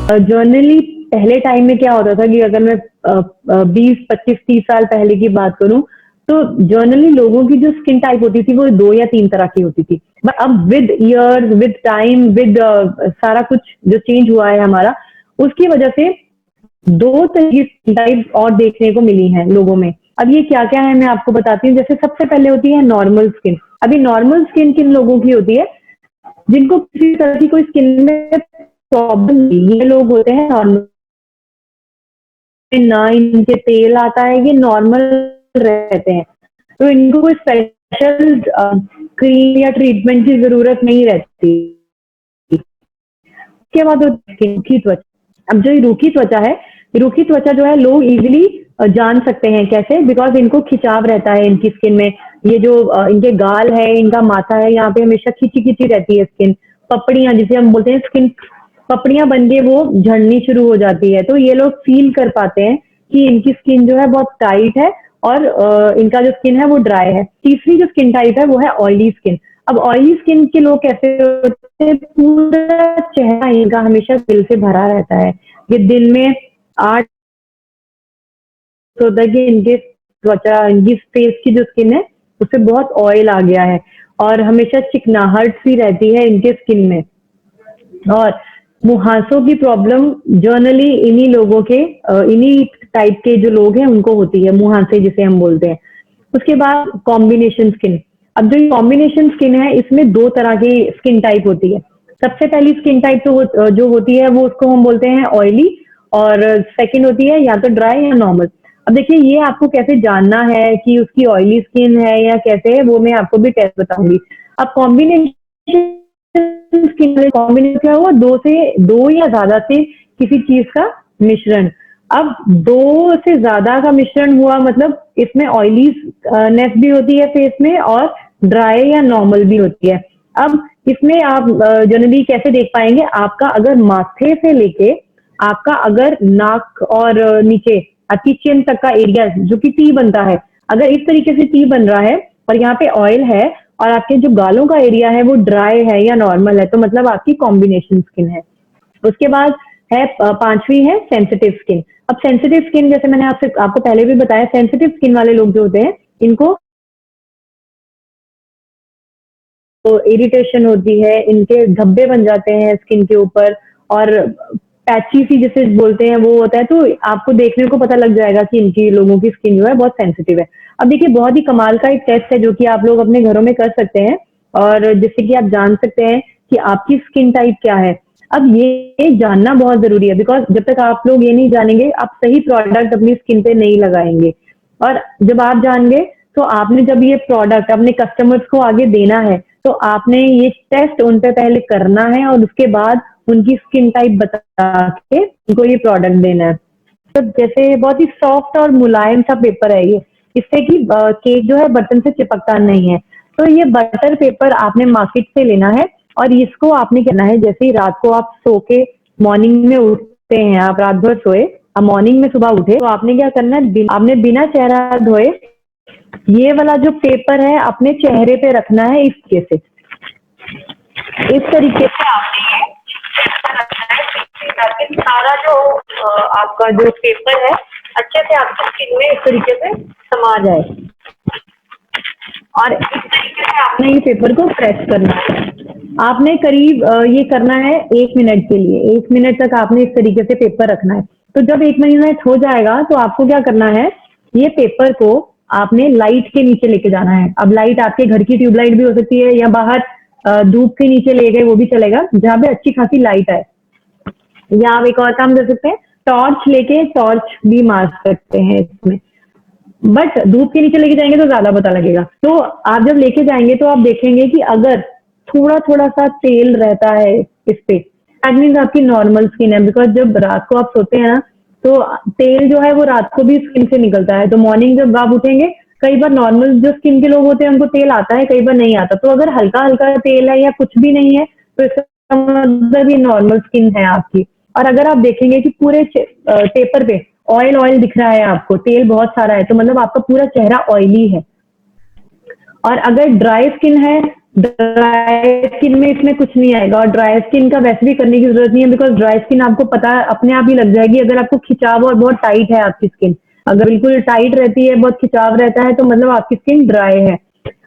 Generally पहले time में क्या होता था कि अगर मैं 20, 25, 30 साल पहले की बात करूं, तो जनरली लोगों की जो स्किन टाइप होती थी वो 2 या 3 तरह की होती थी। बट अब with years, with time, with सारा कुछ जो चेंज हुआ है हमारा, उसकी वजह से 2 तरह की और देखने को मिली हैं लोगों में। अब ये क्या क्या है मैं आपको बताती हूँ। जैसे सबसे पहले होती है नॉर्मल स्किन। अभी नॉर्मल स्किन किन लोगों की होती है? जिनको किसी तरह की कोई स्किन में प्रॉब्लम नहीं, ये लोग होते हैं नॉर्मल, ना इनके तेल आता है, ये नॉर्मल रहते हैं, तो इनको कोई स्पेशल क्रीम या ट्रीटमेंट की जरूरत नहीं रहती। उसके बाद होती है रूखी त्वचा। अब जो ये रूखी त्वचा है, रूखी त्वचा जो है लोग इजीली जान सकते हैं कैसे, बिकॉज इनको खिंचाव रहता है इनकी स्किन में। ये जो इनके गाल है, इनका माथा है, यहाँ पे हमेशा खिंची खिंची रहती है स्किन। पपड़ियां जिसे हम बोलते हैं, स्किन पपड़ियां बन के वो झड़नी शुरू हो जाती है, तो ये लोग फील कर पाते हैं कि इनकी स्किन जो है बहुत टाइट है और इनका जो स्किन है वो ड्राई है। तीसरी जो स्किन टाइप है वो है ऑयली स्किन। अब ऑयली स्किन के लोग कैसे होते हैं? पूरा चेहरा इनका हमेशा तिल से भरा रहता है। ये दिन में 8 होता है कि इनके त्वचा, इनकी फेस की जो स्किन है उससे बहुत ऑयल आ गया है, और हमेशा चिकनाहट सी रहती है इनके स्किन में। और मुहासों की प्रॉब्लम जनरली इन्हीं लोगों के, इन्हीं टाइप के जो लोग हैं उनको होती है, मुहासे जिसे हम बोलते हैं। उसके बाद कॉम्बिनेशन स्किन। अब जो कॉम्बिनेशन स्किन है, इसमें 2 तरह की स्किन टाइप होती है। सबसे पहली स्किन टाइप तो जो होती है वो उसको हम बोलते हैं ऑयली, और सेकंड होती है या तो ड्राई या नॉर्मल। अब देखिए, ये आपको कैसे जानना है कि उसकी ऑयली स्किन है या कैसे है, वो मैं आपको भी टेस्ट बताऊंगी। अब कॉम्बिनेशन स्किन, कॉम्बिनेशन क्या हुआ? दो या ज्यादा से किसी चीज का मिश्रण। अब 2 से ज्यादा का मिश्रण हुआ, मतलब इसमें ऑयली नेस भी होती है फेस में, और ड्राई या नॉर्मल भी होती है। अब इसमें आप जनरली कैसे देख पाएंगे? आपका अगर माथे से लेके आपका अगर नाक और नीचे आपकी चिन तक का एरिया जो कि टी बनता है, अगर इस तरीके से टी बन रहा है और यहाँ पे ऑयल है, और आपके जो गालों का एरिया है वो ड्राई है या नॉर्मल है, तो मतलब आपकी कॉम्बिनेशन स्किन है। उसके बाद है पांचवी है सेंसिटिव स्किन। अब सेंसिटिव स्किन, जैसे मैंने आपको पहले भी बताया, सेंसिटिव स्किन वाले लोग जो होते हैं इनको तो इरिटेशन होती है, इनके धब्बे बन जाते हैं स्किन के ऊपर, और पैची सी जिसे बोलते हैं वो होता है। तो आपको देखने को पता लग जाएगा कि इनकी लोगों की स्किन जो है बहुत सेंसिटिव है। अब देखिए, बहुत ही कमाल का एक टेस्ट है जो कि आप लोग अपने घरों में कर सकते हैं, और जिससे कि आप जान सकते हैं कि आपकी स्किन टाइप क्या है। अब ये जानना बहुत जरूरी है, बिकॉज जब तक आप लोग ये नहीं जानेंगे, आप सही प्रोडक्ट अपनी स्किन पे नहीं लगाएंगे। और जब आप जानेंगे, तो आपने जब ये प्रोडक्ट अपने कस्टमर्स को आगे देना है, तो आपने ये टेस्ट उन पे पहले करना है, और उसके बाद उनकी स्किन टाइप बता के उनको ये प्रोडक्ट देना है। तो जैसे बहुत ही सॉफ्ट और मुलायम सा पेपर है ये, इससे कि केक जो है बर्तन से चिपकता नहीं है। तो ये बटर पेपर आपने मार्केट से लेना है, और इसको आपने करना है, जैसे ही रात को आप सो के मॉर्निंग में उठते हैं, आप रात भर सोए, अब मॉर्निंग में सुबह उठे, तो आपने क्या करना है? आपने बिना चेहरा धोए ये वाला जो पेपर है अपने चेहरे पे रखना है, इस तरीके से। इस तरीके से आपने ये पेपर रखना है, ताकि सारा जो आपका जो पेपर है अच्छे से आपकी स्किन में इस तरीके से समा जाए। और इस तरीके से आपने ये पेपर को प्रेस करना है। आपने करीब ये करना है 1 मिनट के लिए। 1 मिनट तक आपने इस तरीके से पेपर रखना है। तो जब 1 मिनट हो जाएगा, तो आपको क्या करना है? ये पेपर को आपने लाइट के नीचे लेके जाना है। अब लाइट आपके घर की ट्यूबलाइट भी हो सकती है, या बाहर धूप के नीचे ले गए वो भी चलेगा, जहाँ पे अच्छी खासी लाइट है। या आप एक और काम कर सकते हैं, टॉर्च लेके टॉर्च भी मार सकते हैं इसमें, बट धूप के नीचे लेके जाएंगे तो ज्यादा पता लगेगा। तो आप जब लेके जाएंगे, तो आप देखेंगे कि अगर थोड़ा थोड़ा सा तेल रहता है इस पे, दैट मीन्स आपकी नॉर्मल स्किन है। बिकॉज जब रात को आप सोते हैं ना, तो तेल जो है वो रात को भी स्किन से निकलता है, तो मॉर्निंग जब आप उठेंगे, कई बार नॉर्मल जो स्किन के लोग होते हैं उनको तेल आता है, कई बार नहीं आता। तो अगर हल्का हल्का तेल है या कुछ भी नहीं है, तो इसका मतलब ये नॉर्मल स्किन है आपकी। और अगर आप देखेंगे कि पूरे पेपर पे ऑयल ऑयल दिख रहा है आपको, तेल बहुत सारा है, तो मतलब आपका पूरा चेहरा ऑयली है। और अगर ड्राई स्किन है, ड्राई स्किन में इसमें कुछ नहीं आएगा, और ड्राई स्किन का वैसे भी करने की जरूरत नहीं है, बिकॉज ड्राई स्किन आपको पता है अपने आप ही लग जाएगी। अगर आपको खिंचाव और बहुत टाइट है आपकी स्किन, अगर बिल्कुल टाइट रहती है, बहुत खिंचाव रहता है, तो मतलब आपकी स्किन ड्राई है।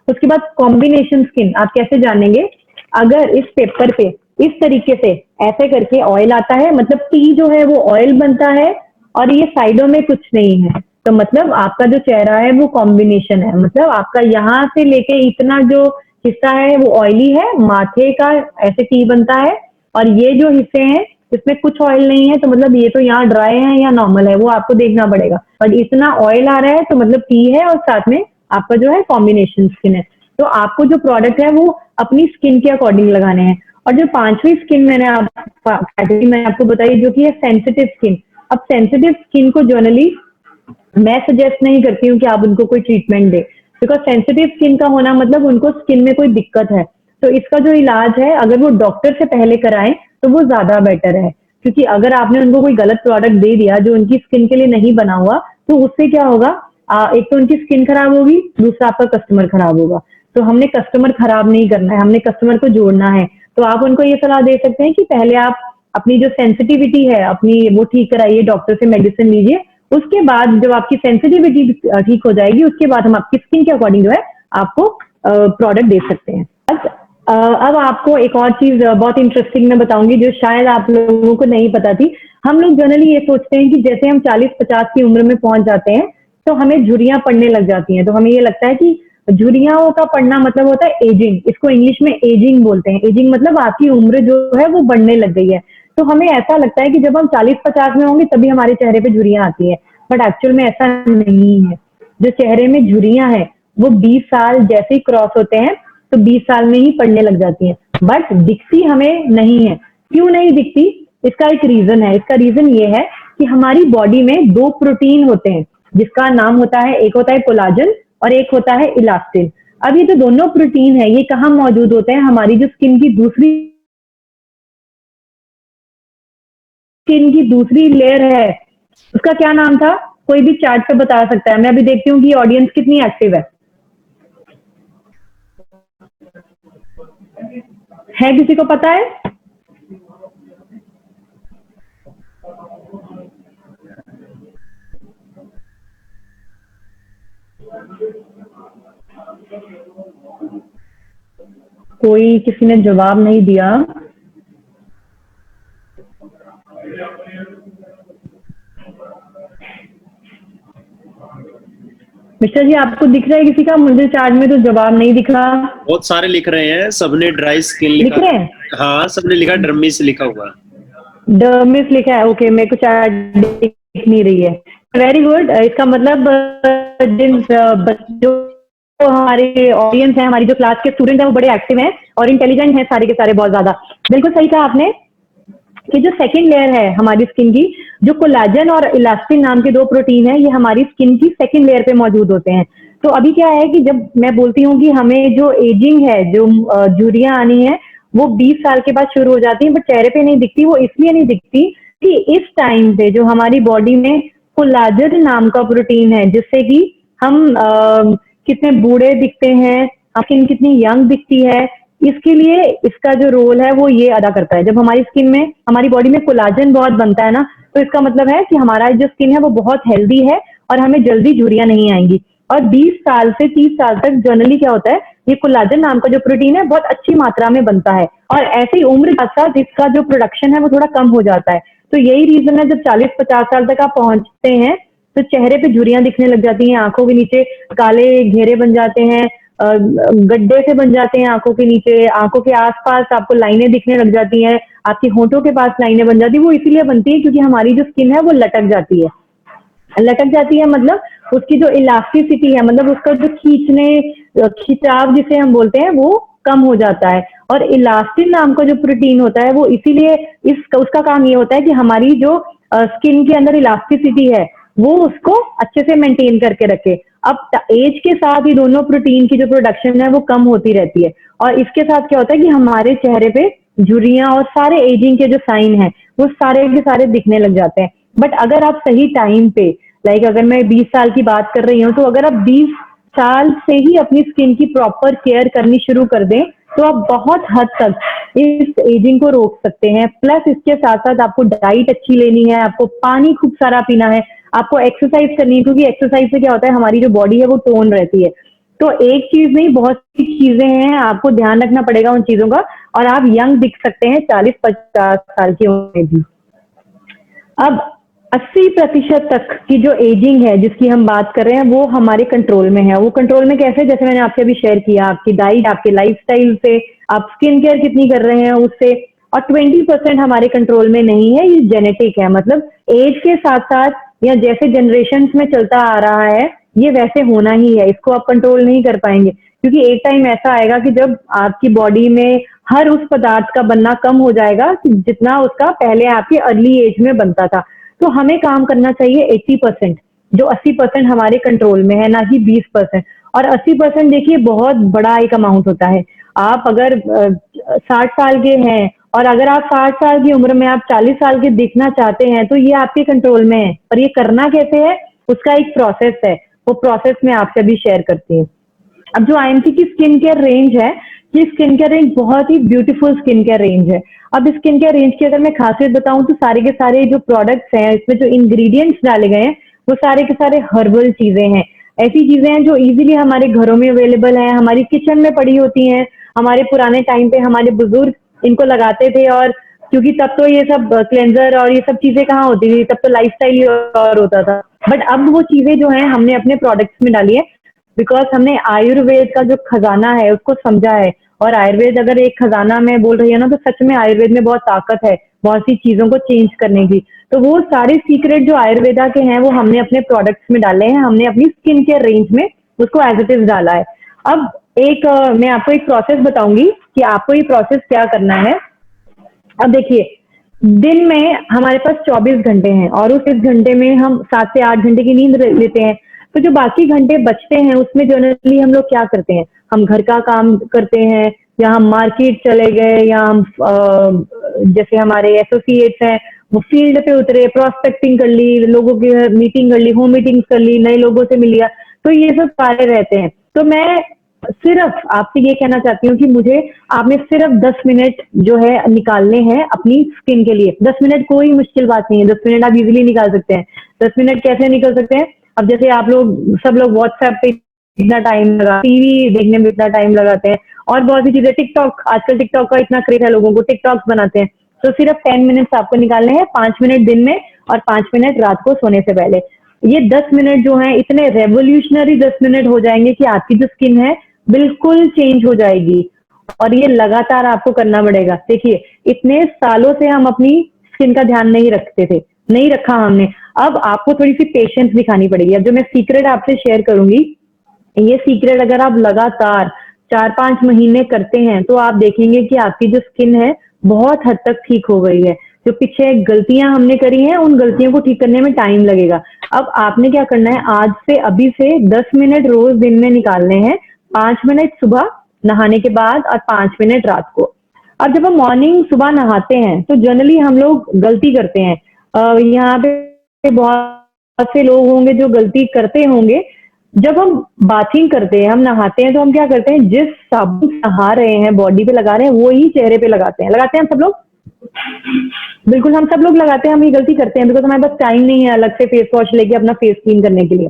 उसके बाद कॉम्बिनेशन स्किन आप कैसे जानेंगे? अगर इस पेपर पे इस तरीके से ऐसे करके ऑयल आता है, मतलब टी जो है वो ऑयल बनता है, और ये साइडों में कुछ नहीं है, तो मतलब आपका जो चेहरा है वो कॉम्बिनेशन है। मतलब आपका यहाँ से लेके इतना जो हिस्सा है वो ऑयली है, माथे का ऐसे टी बनता है, और ये जो हिस्से हैं इसमें कुछ ऑयल नहीं है, तो मतलब ये तो यहाँ ड्राई है या नॉर्मल है वो आपको देखना पड़ेगा। और इतना ऑयल आ रहा है तो मतलब टी है, और साथ में आपका जो है कॉम्बिनेशन स्किन है। तो आपको जो प्रोडक्ट है वो अपनी स्किन के अकॉर्डिंग लगाने हैं। और जो पांचवी स्किन कैटेगरी मैंने आपको बताई, जो कि है सेंसिटिव स्किन। अब सेंसिटिव स्किन को जनरली मैं सजेस्ट नहीं करती हूँ कि आप उनको कोई treatment they, because sensitive skin का होना मतलब उनको स्किन में कोई दिक्कत है। तो इसका जो इलाज है अगर वो डॉक्टर से पहले कराएं तो वो ज्यादा बेटर है, क्योंकि अगर आपने उनको कोई गलत प्रोडक्ट दे दिया जो उनकी स्किन के लिए नहीं बना हुआ, तो उससे क्या होगा, एक तो उनकी स्किन खराब होगी, दूसरा आपका कस्टमर खराब होगा। तो हमने कस्टमर खराब नहीं करना है, हमने कस्टमर को जोड़ना है। तो आप उनको ये सलाह दे सकते हैं कि पहले आप अपनी जो सेंसिटिविटी है अपनी वो ठीक कराइए, डॉक्टर से मेडिसिन लीजिए। उसके बाद जब आपकी सेंसिटिविटी ठीक हो जाएगी, उसके बाद हम आपकी स्किन के अकॉर्डिंग जो है आपको प्रोडक्ट दे सकते हैं। अब आपको एक और चीज बहुत इंटरेस्टिंग मैं बताऊंगी जो शायद आप लोगों को नहीं पता थी। हम लोग जनरली ये सोचते हैं कि जैसे हम 40-50 की उम्र में पहुंच जाते हैं तो हमें झुर्रियां पड़ने लग जाती हैं, तो हमें ये लगता है कि झुर्रियां का पड़ना मतलब होता है एजिंग। इसको इंग्लिश में एजिंग बोलते हैं। एजिंग मतलब आपकी उम्र जो है वो बढ़ने लग गई है। तो हमें ऐसा लगता है कि जब हम 40-50 में होंगे तभी हमारे चेहरे पे झुर्रियां आती है, बट एक्चुअल में ऐसा नहीं है। जो चेहरे में झुर्रियां हैं वो 20 साल जैसे ही क्रॉस होते हैं तो 20 साल में ही पड़ने लग जाती हैं, बट दिखती हमें नहीं है। क्यों नहीं दिखती? इसका एक रीजन है। इसका रीजन ये है कि हमारी बॉडी में दो प्रोटीन होते हैं जिसका नाम होता है, एक होता है कोलाजन और एक होता है इलास्टिन। अब ये जो दोनों प्रोटीन है ये कहाँ मौजूद होते हैं? हमारी जो स्किन की दूसरी लेयर है, उसका क्या नाम था? कोई भी चैट पे बता सकता है। मैं अभी देखती हूँ कि ऑडियंस कितनी एक्टिव है किसी को पता है? कोई किसी ने जवाब नहीं दिया। मिस्टर जी आपको दिख रहा है किसी का? मुझे चार्ट में तो जवाब नहीं दिख रहा। बहुत सारे लिख रहे हैं, सबने ड्राई स्किन लिख लिखा। रहे हैं? हाँ, सबने लिखा, डर्मिस लिखा हुआ है। डर्मिस लिखा है, ओके। मेरे को चार्ट दिख नहीं रही है। Very good. इसका मतलब जिन जो हमारे ऑडियंस है, हमारी जो क्लास के स्टूडेंट है वो बड़े एक्टिव हैं और इंटेलिजेंट हैं सारे के सारे, बहुत ज्यादा। बिल्कुल सही कहा आपने कि जो सेकंड लेयर है हमारी स्किन की, जो कोलाजन और इलास्टिन नाम के दो प्रोटीन है, ये हमारी स्किन की सेकंड लेयर पे मौजूद होते हैं। तो अभी क्या है कि जब मैं बोलती हूँ कि हमें जो एजिंग है, जो झुर्रियां आनी है, वो 20 साल के बाद शुरू हो जाती है, बट चेहरे पे नहीं दिखती। वो इसलिए नहीं दिखती कि इस टाइम पे जो हमारी बॉडी में कोलाजन नाम का प्रोटीन है, जिससे कि हम कितने बूढ़े दिखते हैं, स्किन कितनी यंग दिखती है, इसके लिए इसका जो रोल है वो ये अदा करता है। जब हमारी स्किन में, हमारी बॉडी में कोलाजन बहुत बनता है ना, तो इसका मतलब है कि हमारा जो स्किन है वो बहुत हेल्दी है और हमें जल्दी झुर्रियां नहीं आएंगी। और 20 साल से 30 साल तक जनरली क्या होता है, ये कोलाजन नाम का जो प्रोटीन है बहुत अच्छी मात्रा में बनता है, और ऐसे ही उम्र के साथ इसका जो प्रोडक्शन है वो थोड़ा कम हो जाता है। तो यही रीजन है, जब 40-50 साल तक आप पहुंचते हैं तो चेहरे पे झुर्रियां दिखने लग जाती हैं, आंखों के नीचे काले घेरे बन जाते हैं, गड्ढे से बन जाते हैं आंखों के नीचे, आंखों के आसपास आपको लाइनें दिखने लग जाती हैं, आपकी होंठों के पास लाइनें बन जाती है। वो इसीलिए बनती है क्योंकि हमारी जो स्किन है वो लटक जाती है। लटक जाती है मतलब उसकी जो इलास्टिसिटी है, मतलब उसका जो खिंचाव जिसे हम बोलते हैं, वो कम हो जाता है। और इलास्टिन नाम का जो प्रोटीन होता है वो इसीलिए उसका काम ये होता है कि हमारी जो स्किन के अंदर इलास्टिसिटी है वो उसको अच्छे से मेंटेन करके रखे। अब एज के साथ ही दोनों प्रोटीन की जो प्रोडक्शन है वो कम होती रहती है, और इसके साथ क्या होता है कि हमारे चेहरे पे झुर्रियां और सारे एजिंग के जो साइन है वो सारे के सारे दिखने लग जाते हैं। बट अगर आप सही टाइम पे, अगर मैं 20 साल की बात कर रही हूँ, तो अगर आप 20 साल से ही अपनी स्किन की प्रॉपर केयर करनी शुरू कर दें तो आप बहुत हद तक इस एजिंग को रोक सकते हैं। प्लस इसके साथ साथ आपको डाइट अच्छी लेनी है, आपको पानी खूब सारा पीना है, आपको एक्सरसाइज करनी है, क्योंकि एक्सरसाइज से क्या होता है, हमारी जो बॉडी है वो टोन रहती है। तो एक चीज नहीं, बहुत सी चीजें हैं, आपको ध्यान रखना पड़ेगा उन चीजों का, और आप यंग दिख सकते हैं 40-50 साल की उम्र में भी। अब 80% तक की जो एजिंग है जिसकी हम बात कर रहे हैं वो हमारे कंट्रोल में है। वो कंट्रोल में कैसे, जैसे मैंने आपसे अभी शेयर किया, आपकी डाइट, आपके लाइफस्टाइल से, आप स्किन केयर कितनी कर रहे हैं उससे। और 20% हमारे कंट्रोल में नहीं है, ये जेनेटिक है। मतलब एज के साथ साथ या जैसे जनरेशन में चलता आ रहा है ये वैसे होना ही है, इसको आप कंट्रोल नहीं कर पाएंगे, क्योंकि एक टाइम ऐसा आएगा कि जब आपकी बॉडी में हर उस पदार्थ का बनना कम हो जाएगा कि जितना उसका पहले आपकी अर्ली एज में बनता था। तो हमें काम करना चाहिए 80%, जो 80% हमारे कंट्रोल में है, ना कि 20%। और 80% देखिए बहुत बड़ा एक अमाउंट होता है। आप अगर 60 साल के हैं और अगर आप 60 साल की उम्र में आप 40 साल के दिखना चाहते हैं तो ये आपके कंट्रोल में है। पर ये करना कैसे है, उसका एक प्रोसेस है, वो प्रोसेस मैं आपसे अभी शेयर करती हूँ। अब जो आईएमसी की स्किन केयर रेंज है, ये स्किन केयर रेंज बहुत ही ब्यूटीफुल स्किन केयर रेंज है। अब इस स्किन केयर रेंज की अगर मैं खासियत बताऊं तो सारे के सारे जो प्रोडक्ट्स हैं, इसमें जो इंग्रेडिएंट्स डाले गए हैं वो सारे के सारे हर्बल चीजें हैं। ऐसी चीजें हैं जो इजीली हमारे घरों में अवेलेबल है, हमारी किचन में पड़ी होती हैं। हमारे पुराने टाइम पे हमारे बुजुर्ग इनको लगाते थे, और क्योंकि तब तो ये सब क्लेंजर और ये सब चीजें कहाँ होती थी, तब तो लाइफस्टाइल ही और होता था। बट अब वो चीजें जो है हमने अपने प्रोडक्ट्स में डाली है, बिकॉज हमने आयुर्वेद का जो खजाना है उसको समझा है। और आयुर्वेद अगर एक खजाना में बोल रही है ना, तो सच में आयुर्वेद में बहुत ताकत है बहुत सी चीजों को चेंज करने की। तो वो सारे सीक्रेट जो आयुर्वेदा के हैं वो हमने अपने प्रोडक्ट्स में डाले हैं, हमने अपनी स्किन केयर रेंज में उसको एज इट इज डाला है। अब एक मैं आपको एक प्रोसेस बताऊंगी कि आपको ये प्रोसेस क्या करना है। अब देखिए, दिन में हमारे पास 24 घंटे हैं और उस 1 घंटे में हम 7 से 8 घंटे की नींद लेते हैं। तो जो बाकी घंटे बचते हैं उसमें जनरली हम लोग क्या करते हैं, हम घर का काम करते हैं, या हम मार्केट चले गए, या हम जैसे हमारे एसोसिएट्स हैं वो फील्ड पे उतरे, प्रोस्पेक्टिंग कर ली, लोगों की मीटिंग कर ली, होम मीटिंग्स कर ली, नए लोगों से मिल लिया। तो ये सब सारे रहते हैं। तो मैं सिर्फ आपसे ये कहना चाहती हूँ कि मुझे आपने सिर्फ 10 मिनट जो है निकालने हैं अपनी स्किन के लिए। 10 मिनट कोई मुश्किल बात नहीं है, 10 मिनट आप इजीली निकाल सकते हैं। 10 मिनट कैसे निकल सकते हैं, अब जैसे आप लोग सब लोग व्हाट्सएप पे इतना टाइम लगा, टीवी देखने में इतना टाइम लगाते हैं, और बहुत सी चीजें, टिकटॉक, आजकल टिकटॉक का इतना क्रेज है, लोगों को टिकटॉक्स बनाते हैं। तो सिर्फ 10 मिनट्स आपको निकालने हैं, 5 मिनट दिन में और 5 मिनट रात को सोने से पहले। ये 10 मिनट जो है इतने रेवोल्यूशनरी 10 मिनट हो जाएंगे कि आपकी जो स्किन है बिल्कुल चेंज हो जाएगी। और ये लगातार आपको करना पड़ेगा। देखिए, इतने सालों से हम अपनी स्किन का ध्यान नहीं रखते थे, नहीं रखा हमने। अब आपको थोड़ी सी पेशेंस दिखानी पड़ेगी। अब जो मैं सीक्रेट आपसे शेयर करूंगी, ये सीक्रेट अगर आप लगातार 4-5 महीने करते हैं तो आप देखेंगे कि आपकी जो स्किन है बहुत हद तक ठीक हो गई है। जो पीछे गलतियां हमने करी हैं उन गलतियों को ठीक करने में टाइम लगेगा। अब आपने क्या करना है, आज से अभी से 10 मिनट रोज दिन में निकालने हैं। 5 मिनट सुबह नहाने के बाद और 5 मिनट रात को। अब जब हम मॉर्निंग सुबह नहाते हैं तो जनरली हम लोग गलती करते हैं। यहाँ पे बहुत से लोग होंगे जो गलती करते होंगे। जब हम बाथिंग करते हैं, हम नहाते हैं, तो हम क्या करते हैं, जिस साबुन से नहा रहे हैं, बॉडी पे लगा रहे हैं, वो ही चेहरे पे लगाते हैं। लगाते हैं हम सब लोग, बिल्कुल हम सब लोग लगाते हैं। हम ये गलती करते हैं बिकॉज हमारे पास टाइम नहीं है अलग से फेस वॉश लेके अपना फेस क्लीन करने के लिए।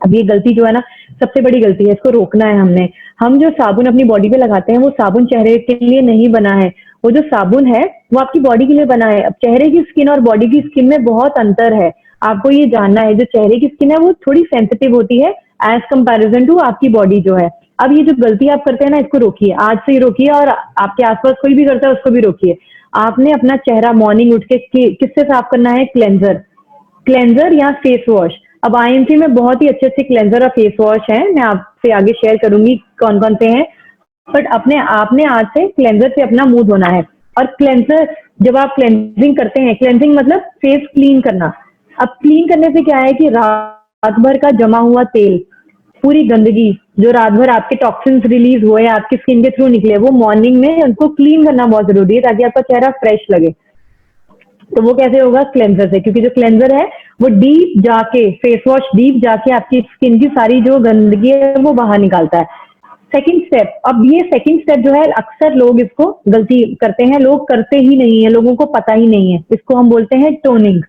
अब ये गलती जो है ना, सबसे बड़ी गलती है, इसको रोकना है हमने। हम जो साबुन अपनी बॉडी पे लगाते हैं वो साबुन चेहरे के लिए नहीं बना है। वो जो साबुन है वो आपकी बॉडी के लिए बना है। अब चेहरे की स्किन और बॉडी की स्किन में बहुत अंतर है, आपको ये जानना है। जो चेहरे की स्किन है वो थोड़ी सेंसिटिव होती है एज कंपैरिजन टू आपकी बॉडी जो है। अब ये जो गलती आप करते हैं ना, इसको रोकिए, आज से ही रोकिए, और आपके आसपास कोई भी करता है उसको भी रोकिए। आपने अपना चेहरा मॉर्निंग उठ के किससे साफ करना है, क्लेंजर, क्लेंजर या फेस वॉश। अब आईएमसी में बहुत ही अच्छे अच्छे क्लेंजर और फेस वॉश हैं, मैं आपसे आगे शेयर करूंगी कौन कौन से हैं। बट आपने आज से क्लेंजर से अपना मुंह धोना है। और क्लेंजर, जब आप क्लेंजिंग करते हैं, क्लेंजिंग मतलब फेस क्लीन करना। अब क्लीन करने से क्या है कि रात भर का जमा हुआ तेल, पूरी गंदगी जो रात भर आपके टॉक्सिन्स रिलीज हुए, आपकी स्किन के थ्रू निकले, वो मॉर्निंग में उनको क्लीन करना बहुत जरूरी है ताकि आपका चेहरा फ्रेश लगे। तो वो कैसे होगा, क्लेंजर से, क्योंकि जो क्लेंजर है वो डीप जाके, फेस वॉश डीप जाके आपकी स्किन की सारी जो गंदगी है वो बाहर निकालता है। सेकंड स्टेप, अब ये सेकंड स्टेप जो है अक्सर लोग इसको गलती करते हैं, लोग करते ही नहीं है, लोगों को पता ही नहीं है, इसको हम बोलते हैं टोनिंग।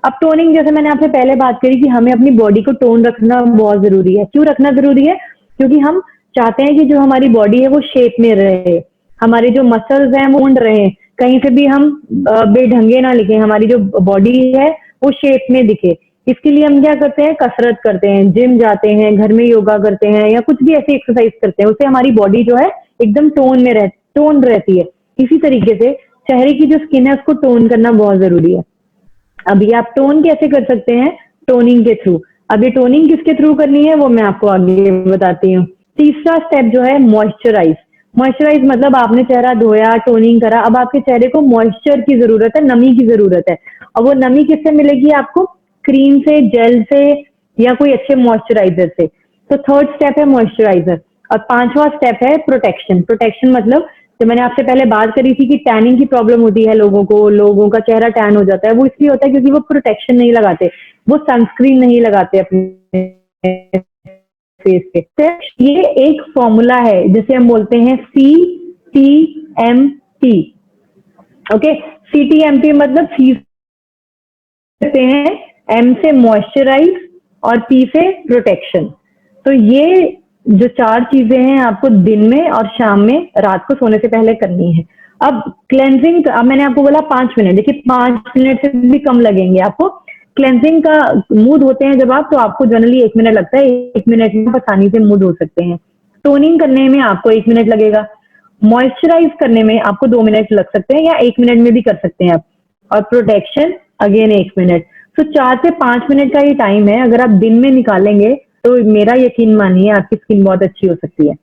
अब टोनिंग जैसे मैंने आपसे पहले बात करी कि हमें अपनी बॉडी को टोन रखना बहुत जरूरी है। क्यों रखना जरूरी है? क्योंकि हम चाहते हैं कि जो हमारी बॉडी है वो शेप में रहे, हमारे जो मसल्स हैं वो टोन्ड रहे, कहीं से भी हम बेढंगे ना लिखे, हमारी जो बॉडी है वो शेप में दिखे। इसके लिए हम क्या करते हैं? कसरत करते हैं, जिम जाते हैं, घर में योगा करते हैं या कुछ भी ऐसी एक्सरसाइज करते हैं, उससे हमारी बॉडी जो है एकदम टोन रहती है। इसी तरीके से चेहरे की जो स्किन है उसको टोन करना बहुत जरूरी है। अब ये आप टोन कैसे कर सकते हैं? टोनिंग के थ्रू। अब ये टोनिंग किसके थ्रू करनी है वो मैं आपको आगे बताती हूँ। तीसरा स्टेप जो है मॉइस्चराइज। मॉइस्चराइज मतलब आपने चेहरा धोया, टोनिंग करा, अब आपके चेहरे को मॉइस्चर की जरूरत है, नमी की जरूरत है। और वो नमी किससे मिलेगी आपको? क्रीम से, जेल से या कोई अच्छे मॉइस्चराइजर से। तो थर्ड स्टेप है मॉइस्चराइजर। और पांचवा स्टेप है प्रोटेक्शन। प्रोटेक्शन मतलब जो मैंने आपसे पहले बात करी थी कि टैनिंग की प्रॉब्लम होती है लोगों को, लोगों का चेहरा टैन हो जाता है, वो इसलिए होता है क्योंकि वो प्रोटेक्शन नहीं लगाते, वो सनस्क्रीन नहीं लगाते अपने फेस पे। तो ये एक फॉर्मूला है जिसे हम बोलते हैं CTMP। ओके, CTMP मतलब सी करते हैं, M से मॉइस्चराइज और P से प्रोटेक्शन। तो ये जो चार चीजें हैं आपको दिन में और शाम में, रात को सोने से पहले करनी है। अब क्लेंजिंग, अब मैंने आपको बोला 5 मिनट, देखिए 5 मिनट से भी कम लगेंगे आपको। क्लेंजिंग का मूड होते हैं जब आप, तो आपको जनरली 1 मिनट लगता है, 1 मिनट में आसानी से मूड हो सकते हैं। टोनिंग करने में आपको 1 मिनट लगेगा, मॉइस्चराइज करने में आपको 2 मिनट लग सकते हैं या 1 मिनट में भी कर सकते हैं आप, और प्रोटेक्शन अगेन 1 मिनट। तो 4 से 5 मिनट का ही टाइम है, अगर आप दिन में निकालेंगे तो मेरा यकीन मानिए आपकी स्किन बहुत अच्छी हो सकती है।